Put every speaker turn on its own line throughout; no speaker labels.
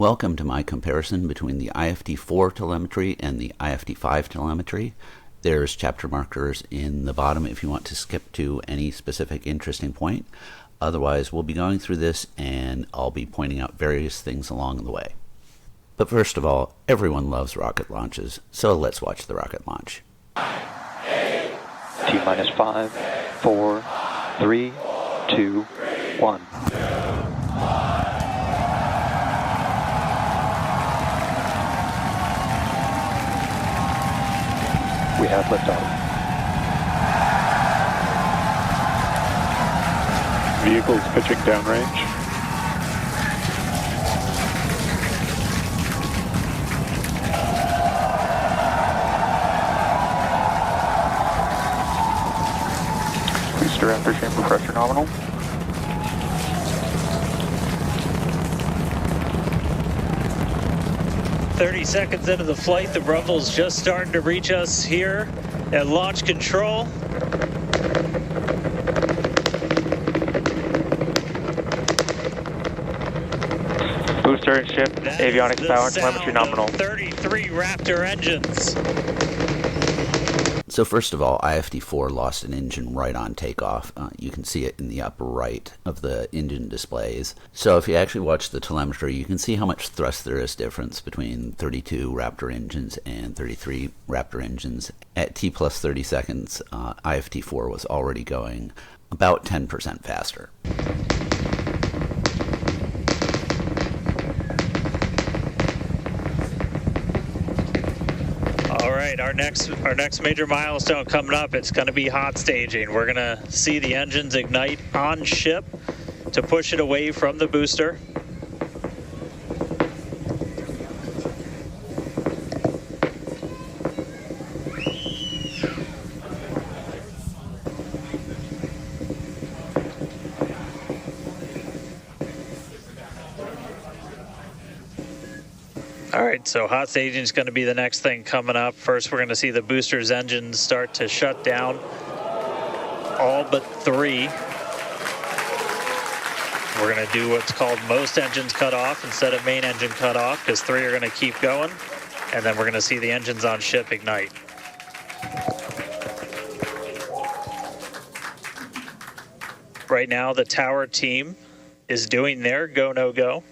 Welcome to my comparison between the IFT-4 telemetry and the IFT-5 telemetry. There's chapter markers in the bottom if you want to skip to any specific interesting point. Otherwise, we'll be going through this and I'll be pointing out various things along the way. But first of all, everyone loves rocket launches, so let's watch the rocket launch.
T-minus 5, 4, 3, 2, 1. We have liftoff.
Vehicles pitching downrange. Booster after chamber pressure nominal.
"30 seconds into the flight, the rumble's just starting to reach us here at launch control.
Booster and ship, avionics power, telemetry nominal.
33 Raptor engines.
So first of all, IFT-4 lost an engine right on takeoff. You can see it in the upper right of the engine displays. So if you actually watch the telemetry, you can see how much thrust there is difference between 32 Raptor engines and 33 Raptor engines. At T plus 30 seconds, IFT-4 was already going about 10% faster.
All right, our next major milestone coming up, it's going to be hot staging. We're going to see the engines ignite on ship to push it away from the booster. All right, so hot staging is going to be the next thing coming up. First, we're going to see the booster's engines start to shut down, all but 3. We're going to do what's called most engines cut off instead of main engine cut off, because 3 are going to keep going, and then we're going to see the engines on ship ignite. Right now, the tower team is doing their go, no go.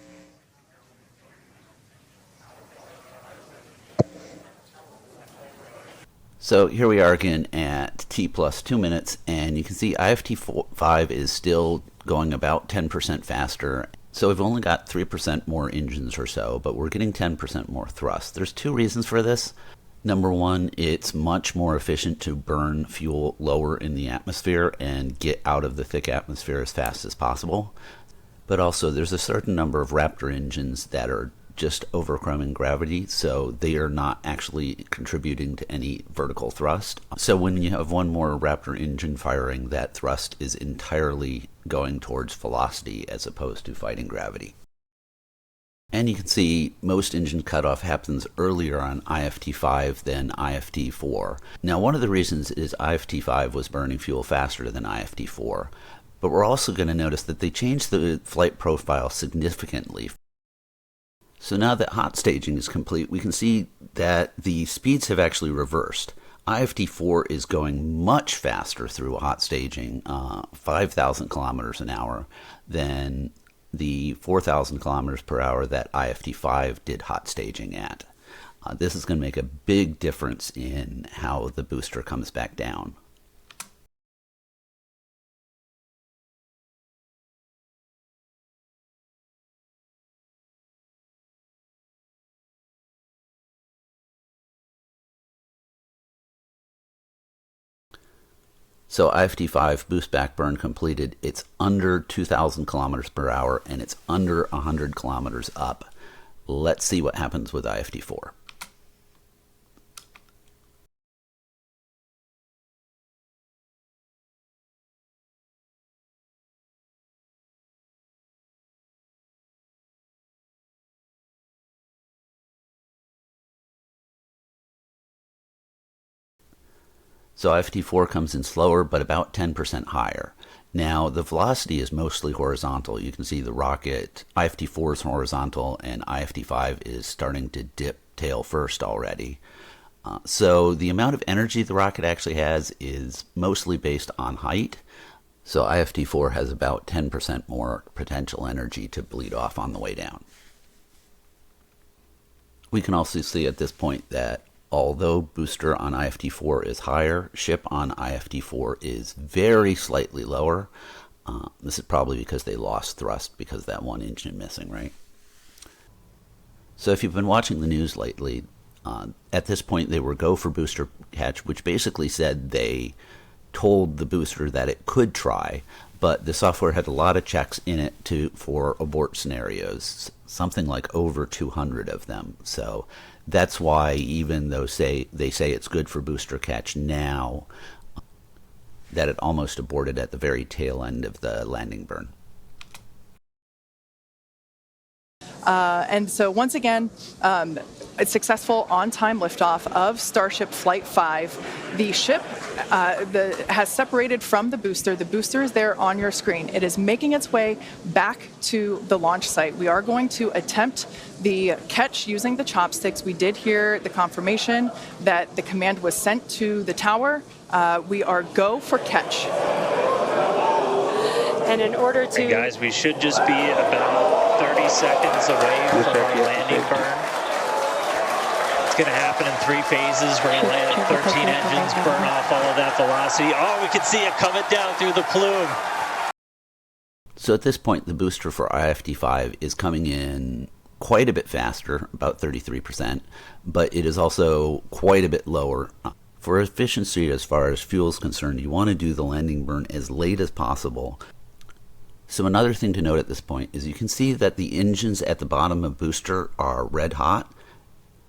So here we are again at T plus 2 minutes, and you can see IFT-5 is still going about 10% faster. So we've only got 3% more engines or so, but we're getting 10% more thrust. There's 2 reasons for this. Number one, it's much more efficient to burn fuel lower in the atmosphere and get out of the thick atmosphere as fast as possible. But also there's a certain number of Raptor engines that are just overcoming gravity, so they are not actually contributing to any vertical thrust. So when you have one more Raptor engine firing, that thrust is entirely going towards velocity as opposed to fighting gravity. And you can see most engine cutoff happens earlier on IFT-5 than IFT-4. Now, one of the reasons is IFT-5 was burning fuel faster than IFT-4, but we're also going to notice that they changed the flight profile significantly. So now that hot staging is complete, we can see that the speeds have actually reversed. IFT-4 is going much faster through hot staging, 5,000 kilometers an hour, than the 4,000 kilometers per hour that IFT-5 did hot staging at. This is going to make a big difference in how the booster comes back down. So IFT-5 Boostback burn completed. It's under 2,000 kilometers per hour and it's under 100 kilometers up. Let's see what happens with IFT-4. So IFT-4 comes in slower, but about 10% higher. Now, the velocity is mostly horizontal. You can see the rocket, IFT-4 is horizontal, and IFT-5 is starting to dip tail first already. So the amount of energy the rocket actually has is mostly based on height. So IFT-4 has about 10% more potential energy to bleed off on the way down. We can also see at this point that although booster on IFT-4 is higher, ship on IFT-4 is very slightly lower. This is probably because they lost thrust because that one engine missing, right? So if you've been watching the news lately, at this point they were go for booster catch, which basically said they told the booster that it could try, but the software had a lot of checks in it for abort scenarios, something like over 200 of them. So that's why even though they say it's good for booster catch now, that it almost aborted at the very tail end of the landing burn.
And so once again, a successful on-time liftoff of Starship Flight 5. The ship has separated from the booster. The booster is there on your screen. It is making its way back to the launch site. We are going to attempt the catch using the chopsticks. We did hear the confirmation that the command was sent to the tower. We are go for catch.
And in order to...
And guys, we should just be about 30 seconds away from our landing burn. It's going to happen in 3 phases. We're going to land at 13 engines, burn off all of that velocity. Oh, we can see it coming down through the plume.
So at this point, the booster for IFT-5 is coming in quite a bit faster, about 33%, but it is also quite a bit lower. For efficiency as far as fuel is concerned, you want to do the landing burn as late as possible. So another thing to note at this point is you can see that the engines at the bottom of booster are red hot.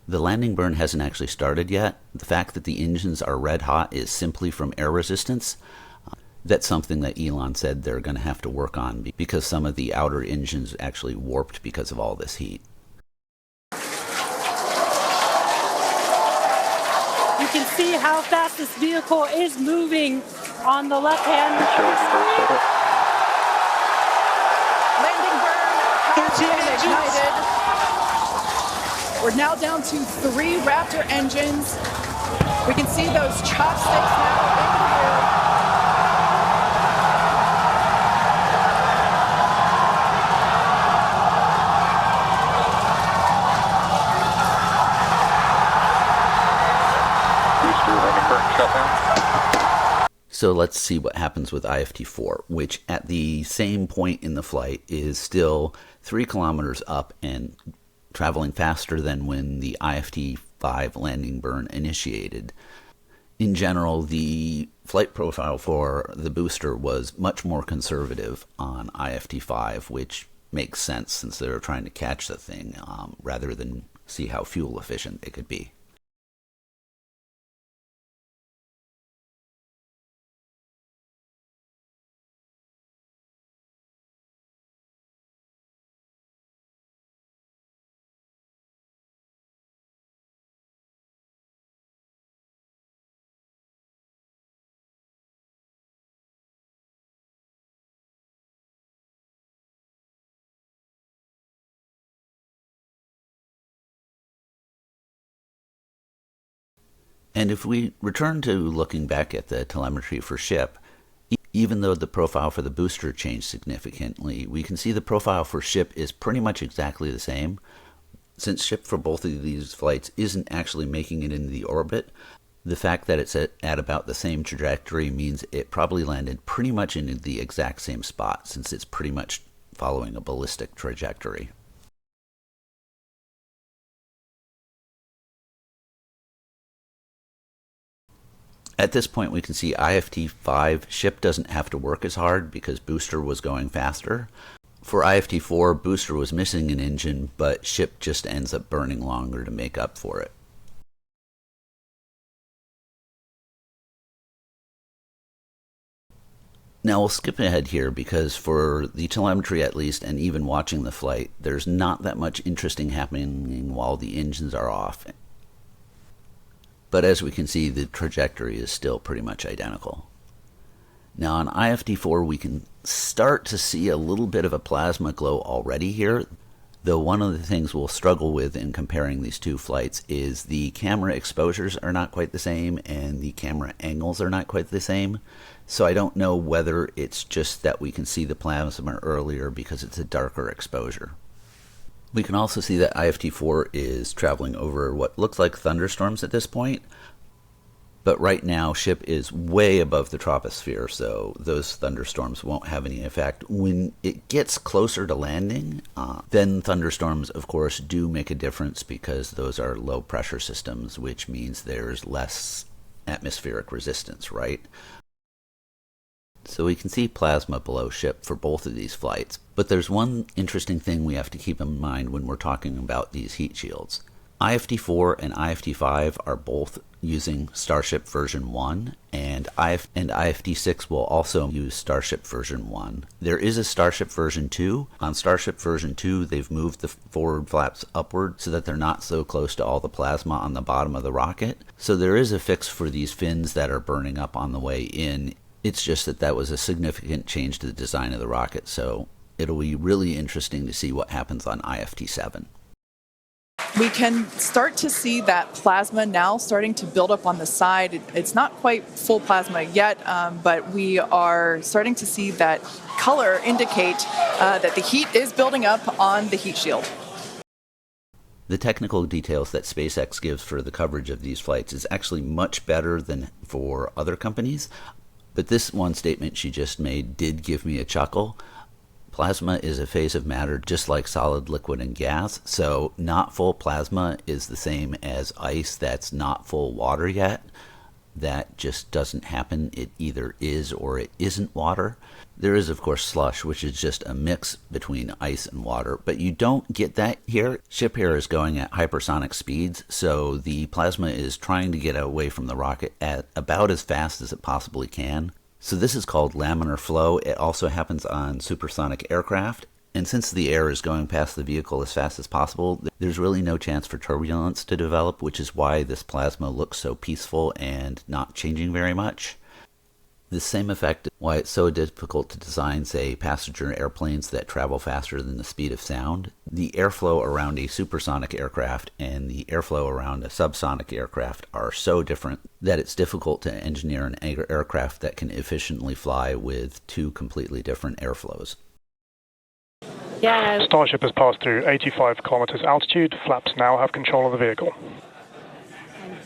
The landing burn hasn't actually started yet. The fact that the engines are red hot is simply from air resistance. That's something that Elon said they're going to have to work on because some of the outer engines actually warped because of all this heat.
You can see how fast this vehicle is moving on the left hand.
Landing burn has been ignited. We're now down to 3 Raptor engines. We can see those chopsticks now in the air.
So let's see what happens with IFT-4, which at the same point in the flight is still 3 kilometers up and traveling faster than when the IFT-5 landing burn initiated. In general, the flight profile for the booster was much more conservative on IFT-5, which makes sense since they were trying to catch the thing rather than see how fuel efficient it could be. And if we return to looking back at the telemetry for ship, even though the profile for the booster changed significantly, we can see the profile for ship is pretty much exactly the same. Since ship for both of these flights isn't actually making it into the orbit, the fact that it's at about the same trajectory means it probably landed pretty much in the exact same spot, since it's pretty much following a ballistic trajectory. At this point, we can see IFT-5 ship doesn't have to work as hard because booster was going faster. For IFT-4, booster was missing an engine, but ship just ends up burning longer to make up for it. Now we'll skip ahead here because for the telemetry at least, and even watching the flight, there's not that much interesting happening while the engines are off. But as we can see, the trajectory is still pretty much identical. Now on IFT-4, we can start to see a little bit of a plasma glow already here, though one of the things we'll struggle with in comparing these two flights is the camera exposures are not quite the same and the camera angles are not quite the same. So I don't know whether it's just that we can see the plasma earlier because it's a darker exposure. We can also see that IFT-4 is traveling over what looks like thunderstorms at this point. But right now, ship is way above the troposphere, so those thunderstorms won't have any effect. When it gets closer to landing, then thunderstorms, of course, do make a difference because those are low pressure systems, which means there's less atmospheric resistance, right? So we can see plasma below ship for both of these flights. But there's one interesting thing we have to keep in mind when we're talking about these heat shields. IFT-4 and IFT-5 are both using Starship version 1, and IFT-6 will also use Starship version 1. There is a Starship version 2. On Starship version 2, they've moved the forward flaps upward so that they're not so close to all the plasma on the bottom of the rocket. So there is a fix for these fins that are burning up on the way in. It's just that that was a significant change to the design of the rocket, so it'll be really interesting to see what happens on IFT-7.
We can start to see that plasma now starting to build up on the side. It's not quite full plasma yet, but we are starting to see that color indicate that the heat is building up on the heat shield.
The technical details that SpaceX gives for the coverage of these flights is actually much better than for other companies, but this one statement she just made did give me a chuckle. Plasma is a phase of matter just like solid, liquid, and gas, so not full plasma is the same as ice that's not full water yet. That just doesn't happen. It either is or it isn't water. There is, of course, slush, which is just a mix between ice and water, but you don't get that here. Ship here is going at hypersonic speeds, so the plasma is trying to get away from the rocket at about as fast as it possibly can. So this is called laminar flow. It also happens on supersonic aircraft. And since the air is going past the vehicle as fast as possible, there's really no chance for turbulence to develop, which is why this plasma looks so peaceful and not changing very much. The same effect is why it's so difficult to design, say, passenger airplanes that travel faster than the speed of sound. The airflow around a supersonic aircraft and the airflow around a subsonic aircraft are so different that it's difficult to engineer an aircraft that can efficiently fly with two completely different airflows.
Yeah.
Starship has passed through 85 kilometers altitude. Flaps now have control of the vehicle.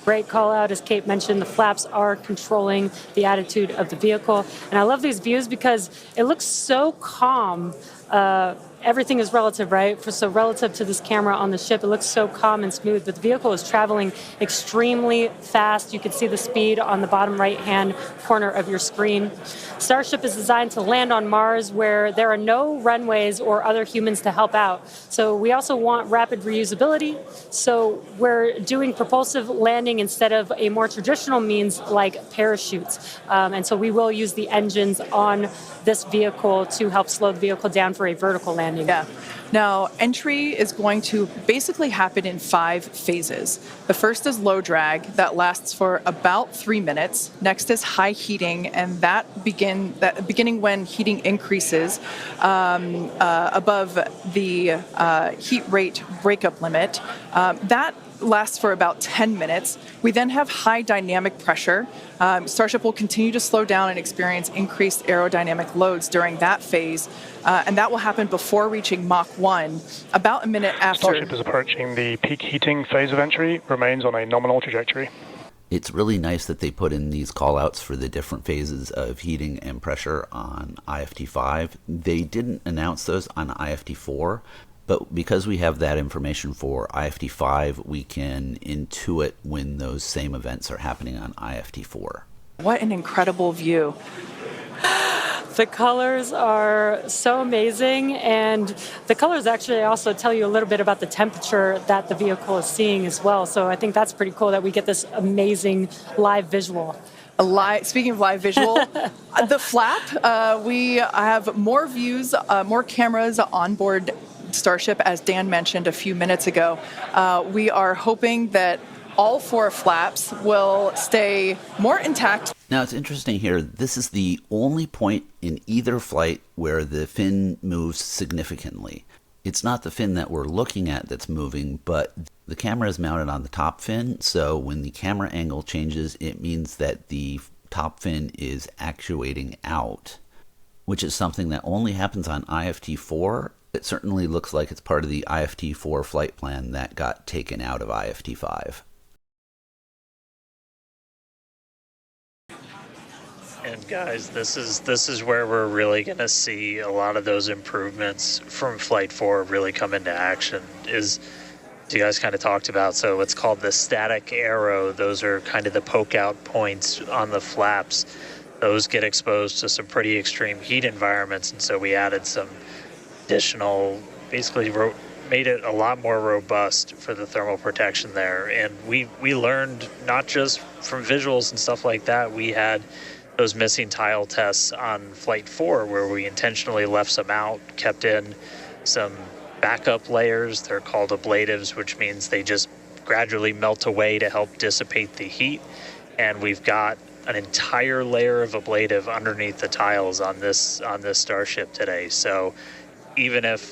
Great call out, as Kate mentioned, the flaps are controlling the attitude of the vehicle. And I love these views because it looks so calm. Everything is relative, right? So relative to this camera on the ship, it looks so calm and smooth, but the vehicle is traveling extremely fast. You can see the speed on the bottom right-hand corner of your screen. Starship is designed to land on Mars where there are no runways or other humans to help out. So we also want rapid reusability. So we're doing propulsive landing instead of a more traditional means like parachutes. And so we will use the engines on this vehicle to help slow the vehicle down for a vertical landing.
Yeah. Now, entry is going to basically happen in 5 phases. The first is low drag that lasts for about 3 minutes. Next is high heating, and beginning when heating increases above the heat rate breakup limit. That lasts for about 10 minutes. We then have high dynamic pressure. Starship will continue to slow down and experience increased aerodynamic loads during that phase, and that will happen before reaching Mach 1, about a minute after.
Starship is approaching the peak heating phase of entry, remains on a nominal trajectory.
It's really nice that they put in these callouts for the different phases of heating and pressure on IFT-5. They didn't announce those on IFT-4, but because we have that information for IFT-5, we can intuit when those same events are happening on IFT-4.
What an incredible view.
The colors are so amazing, and the colors actually also tell you a little bit about the temperature that the vehicle is seeing as well. So I think that's pretty cool that we get this amazing live visual.
Speaking of live visual, the flap, we have more views, more cameras on board Starship, as Dan mentioned a few minutes ago. We are hoping that all 4 flaps will stay more intact
Now, it's interesting here. This is the only point in either flight where the fin moves significantly. It's not the fin that we're looking at that's moving, but the camera is mounted on the top fin, so when the camera angle changes, it means that the top fin is actuating out, which is something that only happens on IFT-4. It certainly looks like it's part of the IFT-4 flight plan that got taken out of IFT-5.
And guys, this is where we're really going to see a lot of those improvements from Flight 4 really come into action. Is you guys kind of talked about, so it's called the static arrow. Those are kind of the poke out points on the flaps. Those get exposed to some pretty extreme heat environments, and so we added some additional, basically made it a lot more robust for the thermal protection there. And we learned not just from visuals and stuff like that. We had those missing tile tests on Flight 4 where we intentionally left some out, kept in some backup layers. They're called ablatives, which means they just gradually melt away to help dissipate the heat. And we've got an entire layer of ablative underneath the tiles on this Starship today. So even if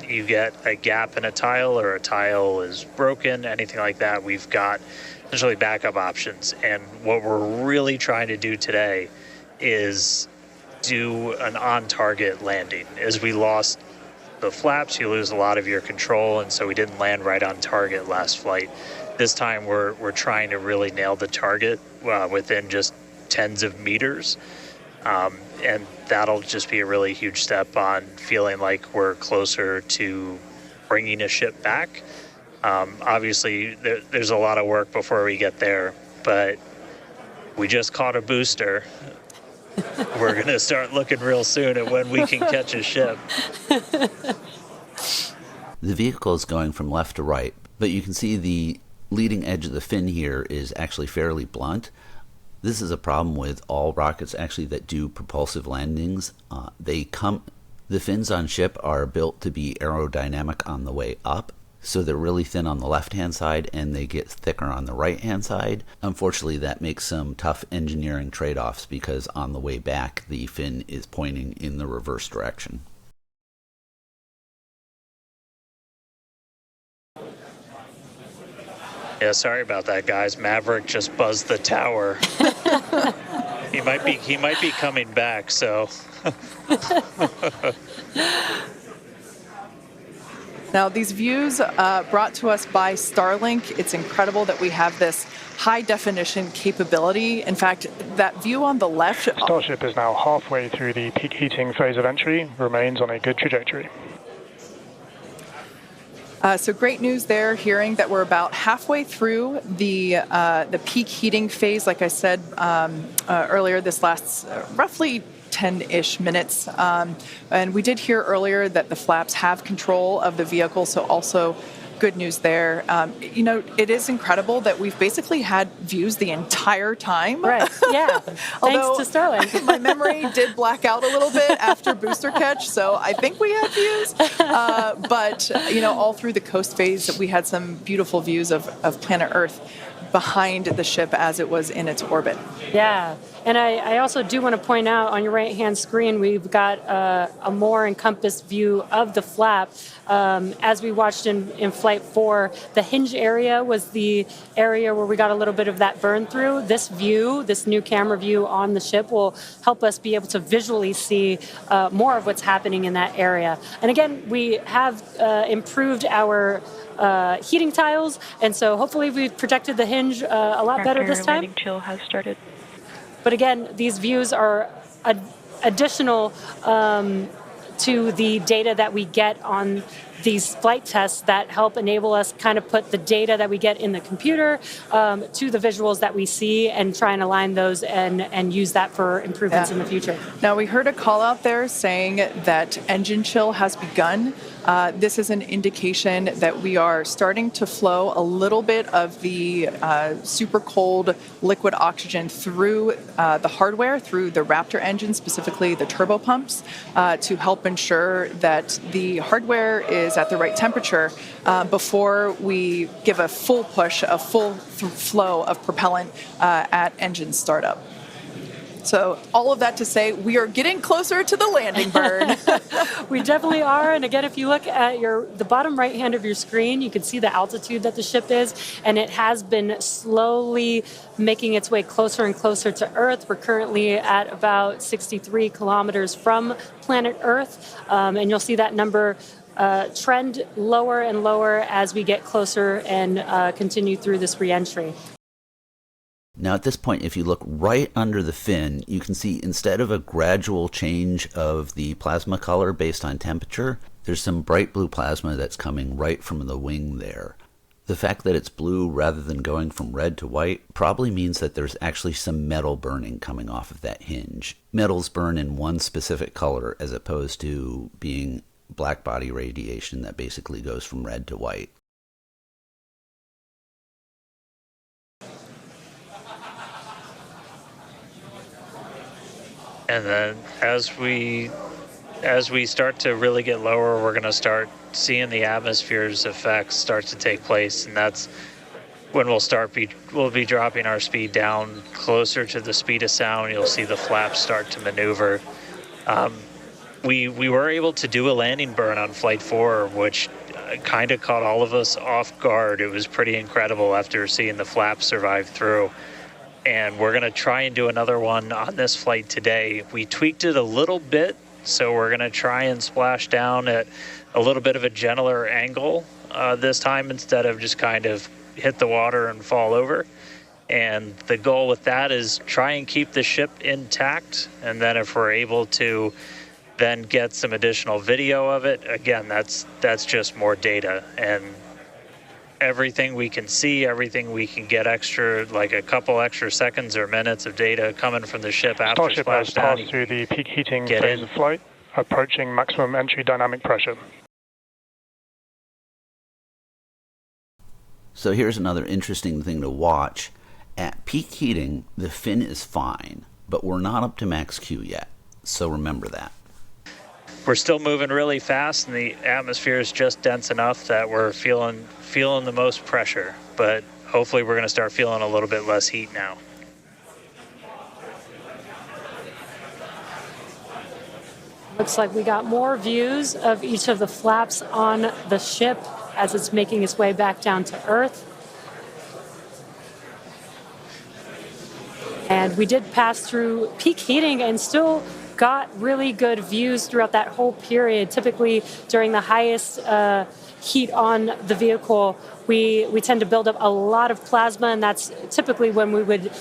you get a gap in a tile or a tile is broken, anything like that, we've got essentially backup options. And what we're really trying to do today is do an on-target landing. As we lost the flaps, you lose a lot of your control, and so we didn't land right on target last flight. This time we're trying to really nail the target within just tens of meters. And that'll just be a really huge step on feeling like we're closer to bringing a ship back. Obviously, there's a lot of work before we get there, but we just caught a booster. We're going to start looking real soon at when we can catch a ship.
The vehicle is going from left to right, but you can see the leading edge of the fin here is actually fairly blunt. This is a problem with all rockets actually that do propulsive landings. The fins on ship are built to be aerodynamic on the way up, so they're really thin on the left-hand side and they get thicker on the right-hand side. Unfortunately, that makes some tough engineering trade-offs because on the way back, the fin is pointing in the reverse direction.
Yeah, sorry about that, guys. Maverick just buzzed the tower. He might be coming back, so.
Now, these views brought to us by Starlink. It's incredible that we have this high definition capability. In fact, that view on the left.
Starship is now halfway through the peak heating phase of entry, remains on a good trajectory.
So great news there, hearing that we're about halfway through the peak heating phase. Like I said earlier, this lasts roughly 10-ish minutes. And we did hear earlier that the flaps have control of the vehicle, so also good news there. It is incredible that we've basically had views the entire time.
Right, yeah.
Although,
thanks to Starlink.
My memory did black out a little bit after booster catch, so I think we had views. But all through the coast phase, we had some beautiful views of planet Earth behind the ship as it was in its orbit.
Yeah, and I also do want to point out on your right-hand screen, we've got a more encompassed view of the flap. As we watched in Flight 4, the hinge area was the area where we got a little bit of that burn through. This view, this new camera view on the ship will help us be able to visually see more of what's happening in that area. And again, we have improved our heating tiles, and so hopefully we've protected the hinge a lot better this time.
Landing chill has started.
But again, these views are additional to the data that we get on these flight tests that help enable us kind of put the data that we get in the computer to the visuals that we see and try and align those and use that for improvements in the future.
Now, we heard a call out there saying that engine chill has begun. This is an indication that we are starting to flow a little bit of the super cold liquid oxygen through the hardware, through the Raptor engine, specifically the turbo pumps, to help ensure that the hardware is at the right temperature before we give a full push, a full flow of propellant at engine startup. So all of that to say, we are getting closer to the landing burn.
We definitely are. And again, if you look at the bottom right hand of your screen, you can see the altitude that the ship is, and it has been slowly making its way closer and closer to Earth. We're currently at about 63 kilometers from planet Earth, and you'll see that number trend lower and lower as we get closer and continue through this reentry.
Now at this point, if you look right under the fin, you can see instead of a gradual change of the plasma color based on temperature, there's some bright blue plasma that's coming right from the wing there. The fact that it's blue rather than going from red to white probably means that there's actually some metal burning coming off of that hinge. Metals burn in one specific color as opposed to being black body radiation that basically goes from red to white.
And then as we start to really get lower, we're going to start seeing the atmosphere's effects start to take place, and that's when we'll be dropping our speed down closer to the speed of sound. You'll see the flaps start to maneuver. We were able to do a landing burn on Flight 4, which kind of caught all of us off guard. It was pretty incredible after seeing the flaps survive through. And we're going to try and do another one on this flight today. We tweaked it a little bit, so we're going to try and splash down at a little bit of a gentler angle this time instead of just kind of hit the water and fall over. And the goal with that is try and keep the ship intact, and then if we're able to then get some additional video of it, again, that's just more data. And everything we can see, everything we can get extra, like a couple extra seconds or minutes of data coming from the ship after
Starship has
splashdown.
passed through the peak heating phase of flight, approaching maximum entry dynamic pressure.
So here's another interesting thing to watch. At peak heating, the fin is fine, but we're not up to max Q yet, so remember that.
We're still moving really fast, and the atmosphere is just dense enough that we're feeling the most pressure, but hopefully we're going to start feeling a little bit less heat now.
Looks like we got more views of each of the flaps on the ship as it's making its way back down to Earth. And we did pass through peak heating and still got really good views throughout that whole period. Typically during the highest heat on the vehicle, we tend to build up a lot of plasma, and that's typically when we would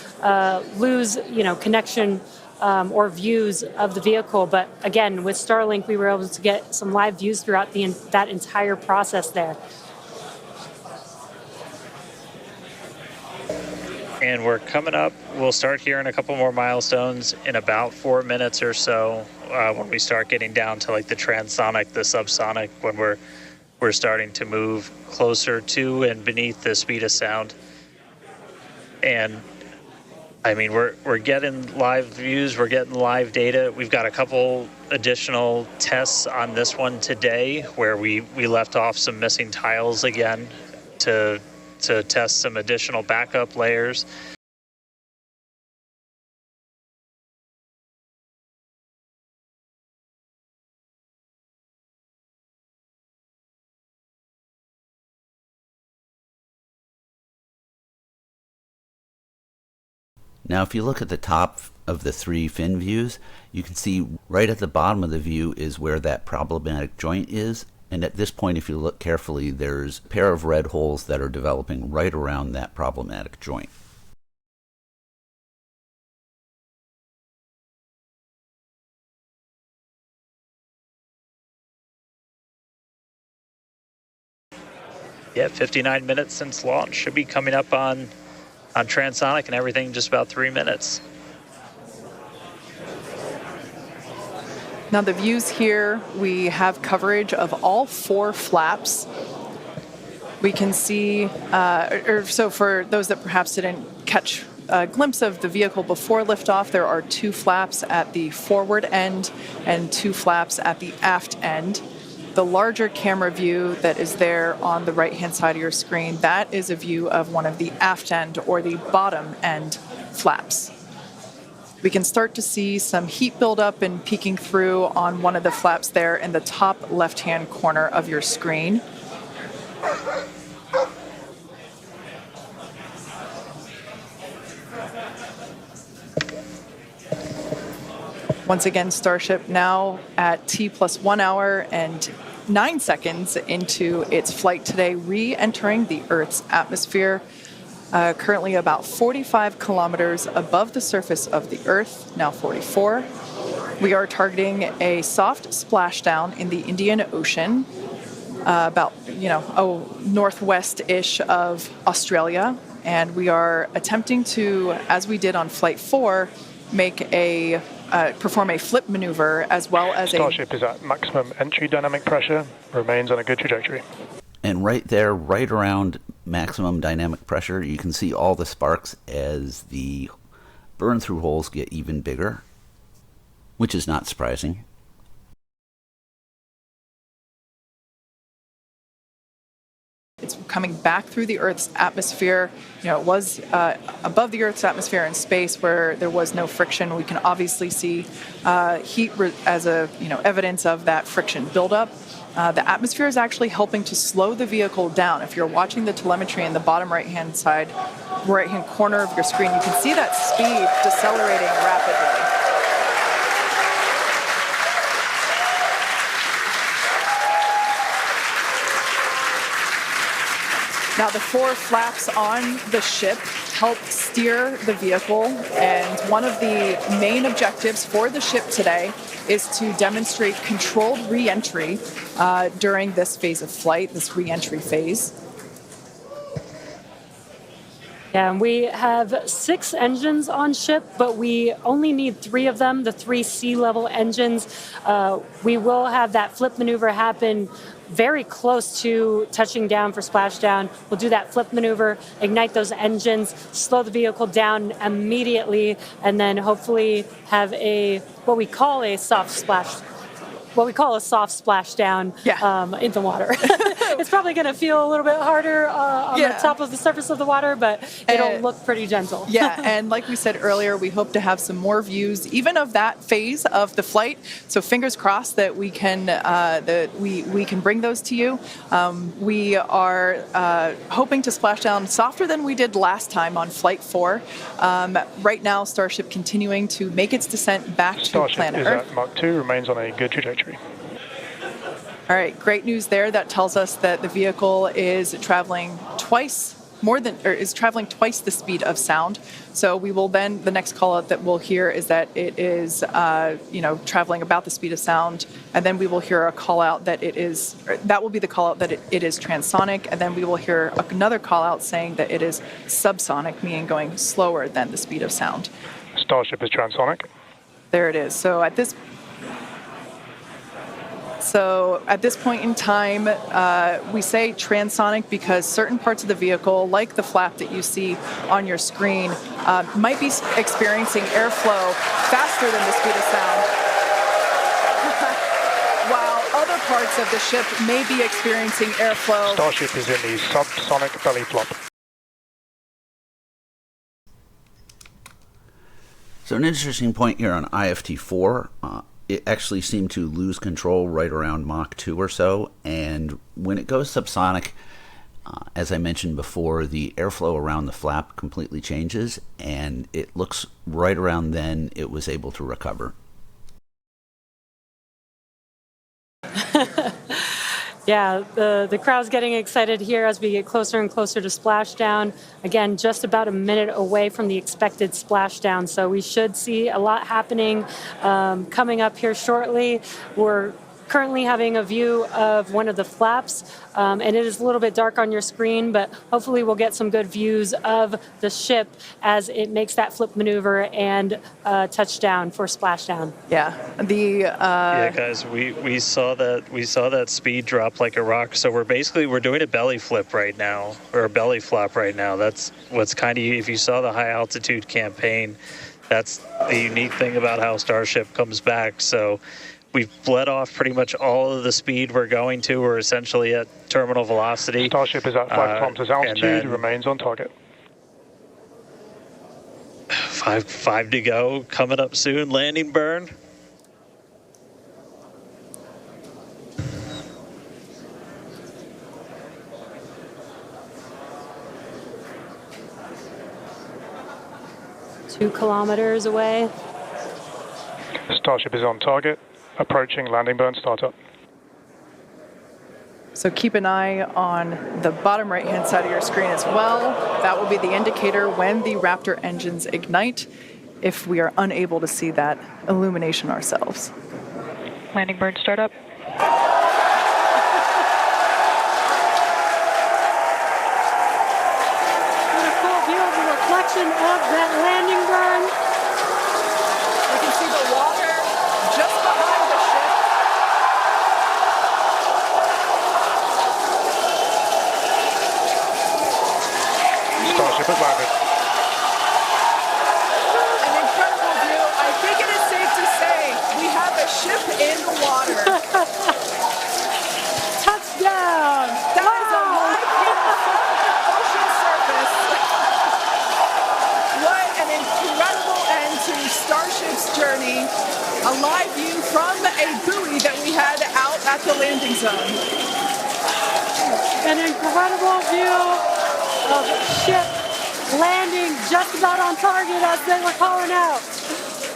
lose connection or views of the vehicle. But again, with Starlink, we were able to get some live views throughout that entire process there.
And we're coming up, we'll start hearing a couple more milestones in about 4 minutes or so when we start getting down to like the transonic, the subsonic, when we're starting to move closer to and beneath the speed of sound. And I mean, we're getting live views, we're getting live data. We've got a couple additional tests on this one today where we left off some missing tiles again to test some additional backup layers.
Now if you look at the top of the three fin views, you can see right at the bottom of the view is where that problematic joint is. And at this point, if you look carefully, there's a pair of red holes that are developing right around that problematic joint.
Yeah, 59 minutes since launch. Should be coming up on transonic and everything just about 3 minutes.
Now the views here, we have coverage of all 4 flaps. We can see, so for those that perhaps didn't catch a glimpse of the vehicle before liftoff, there are 2 flaps at the forward end and 2 flaps at the aft end. The larger camera view that is there on the right-hand side of your screen, that is a view of one of the aft end or the bottom end flaps. we can start to see some heat buildup and peeking through on one of the flaps there in the top left-hand corner of your screen. Once again, Starship now at T+1 hour and 9 seconds into its flight today, re-entering the Earth's atmosphere, currently about 45 kilometers above the surface of the Earth, now 44. We are targeting a soft splashdown in the Indian Ocean, about, northwest-ish of Australia, and we are attempting to, as we did on Flight 4, perform a flip maneuver as well as
Starship is at maximum entry dynamic pressure, remains on a good trajectory.
And right there, right around maximum dynamic pressure, you can see all the sparks as the burn-through holes get even bigger, which is not surprising.
It's coming back through the Earth's atmosphere. It was above the Earth's atmosphere in space where there was no friction. We can obviously see heat as evidence of that friction buildup. The atmosphere is actually helping to slow the vehicle down. If you're watching the telemetry in the bottom right-hand corner of your screen, you can see that speed decelerating rapidly. Now, the 4 flaps on the ship help steer the vehicle, and one of the main objectives for the ship today is to demonstrate controlled re-entry during this phase of flight, this re-entry phase.
Yeah, and we have 6 engines on ship, but we only need 3 of them, the 3 sea-level engines. We will have that flip maneuver happen very close to touching down for splashdown. We'll do that flip maneuver, ignite those engines, slow the vehicle down immediately, and then hopefully have what we call a soft splashdown in the water. It's probably going to feel a little bit harder on the top of the surface of the water, but it'll look pretty gentle.
Yeah, and like we said earlier, we hope to have some more views, even of that phase of the flight. So fingers crossed that we can we can bring those to you. We are hoping to splash down softer than we did last time on Flight 4. Right now, Starship continuing to make its descent back to planet Earth.
Starship is at Mach 2, remains on a good trajectory.
All right, great news there. That tells us that the vehicle is traveling twice the speed of sound. So we will then, the next call out that we'll hear is that it is, traveling about the speed of sound. And then we will hear a call out that that will be the call out that it is transonic. And then we will hear another call out saying that it is subsonic, meaning going slower than the speed of sound.
Starship is transonic.
There it is. So at this point in time, we say transonic because certain parts of the vehicle, like the flap that you see on your screen, might be experiencing airflow faster than the speed of sound, while other parts of the ship may be experiencing airflow.
Starship is in the subsonic belly flop.
So an interesting point here on IFT-4, it actually seemed to lose control right around Mach 2 or so, and when it goes subsonic, as I mentioned before, the airflow around the flap completely changes, and it looks right around then it was able to recover.
Yeah, the crowd's getting excited here as we get closer and closer to splashdown. Again, just about a minute away from the expected splashdown, so we should see a lot happening coming up here shortly. We're currently having a view of one of the flaps, and it is a little bit dark on your screen, but hopefully we'll get some good views of the ship as it makes that flip maneuver and touchdown for splashdown.
Yeah,
yeah, guys, we saw that speed drop like a rock. So we're doing a belly flip right now, or a belly flop right now. That's what's kind of, if you saw the high altitude campaign, that's the unique thing about how Starship comes back. So we've bled off pretty much all of the speed we're going to. We're essentially at terminal velocity.
Starship is at 5 kilometers altitude, remains on target.
5 Five to go, coming up soon, landing burn.
Two kilometers away.
Starship is on target, approaching landing burn startup.
So keep an eye on the bottom right-hand side of your screen as well. That will be the indicator when the Raptor engines ignite, if we are unable to see that illumination ourselves.
Landing burn startup.
Beautiful view of the reflection of that landing burn.
You can see the water just behind the ship.
Starship has landed.
An incredible view. I think it is safe to say we have a ship in the water.
Touchdown!
That is a live view from the ocean surface. What an incredible end to Starship's journey. A live view from a buoy that we had out at the landing zone.
An incredible view of ship landing just about on target as they were calling out.